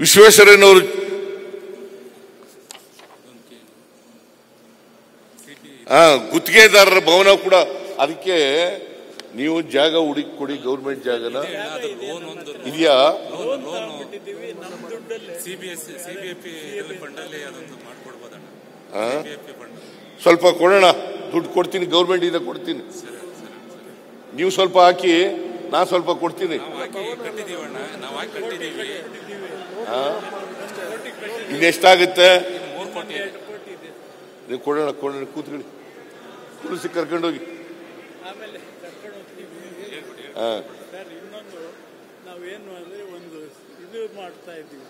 ವಿಶ್ವೇಶ್ವರಯ್ಯನವರು ಗುತ್ತಿಗೆದಾರರ ಭವನ ಕೂಡ ಅದಕ್ಕೆ ನೀವು ಜಾಗ ಹುಡುಕಿ ಕೊಡಿ, ಗೌರ್ಮೆಂಟ್ ಜಾಗನ ಇದೆಯಾ? ಸ್ವಲ್ಪ ಕೊಡೋಣ, ದುಡ್ಡು ಕೊಡ್ತೀನಿ, ಗೌರ್ಮೆಂಟ್ ಇಂದ ಕೊಡ್ತೀನಿ. ನೀವು ಸ್ವಲ್ಪ ಹಾಕಿ, ನಾ ಸ್ವಲ್ಪ ಕೊಡ್ತೀನಿ. ಇನ್ನೆಷ್ಟಾಗುತ್ತೆ ನೀವು ಕೊಡೋಣ. ಕೂತ್ಕೊಳ್ಳಿ, ಕುಡಿಸಿ ಕರ್ಕೊಂಡೋಗಿ. ಇನ್ನೊಂದು ನಾವೇನು ಅಂದ್ರೆ ಒಂದು ಇದು ಮಾಡ್ತಾ ಇದ್ದೀವಿ,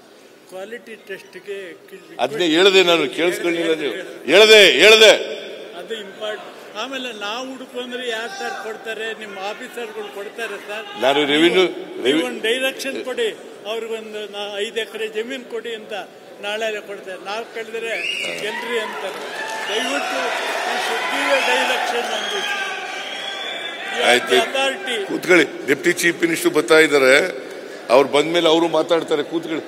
ಕ್ವಾಲಿಟಿ ಟೆಸ್ಟ್ಗೆ. ಅದನ್ನೇ ಹೇಳಿದೆ ನಾನು, ಕೇಳಿಸ್ಕೊಳ್ಳಿಲ್ಲ ನೀವು. ಹೇಳ್ದೆ ಅದು ಇಂಪಾರ್ಟೆಂಟ್. ಆಮೇಲೆ ನಾವು ಹುಡುಕಂದ್ರೆ ಯಾರು ಸರ್ ಕೊಡ್ತಾರೆ? ನಿಮ್ಮ ಆಫೀಸರ್ಗಳು ಕೊಡ್ತಾರೆ ಸರ್. ನಾನು ರೆವಿನ್ಯೂ ಒಂದು ಡೈರೆಕ್ಷನ್ ಕೊಡಿ, ಅವ್ರಿಗೊಂದು 5 ಎಕರೆ ಜಮೀನು ಕೊಡಿ ಅಂತ ನಾಳೆ ಕೊಡ್ತಾರೆ. ನಾವು ಕೇಳಿದ್ರೆ ಎಲ್ರಿ ಅಂತಾರೆ. ದಯವಿಟ್ಟು ಡೈರೆಕ್ಷನ್ ಕೂತ್ಕೊಳ್ಳಿ. ಡೆಪ್ಟಿ ಚೀಫ್ ಮಿನಿಸ್ಟರ್ ಬರ್ತಾ ಇದ್ದಾರೆ, ಅವ್ರು ಬಂದ್ಮೇಲೆ ಅವರು ಮಾತಾಡ್ತಾರೆ. ಕೂತ್ಕೊಳ್ಳಿ.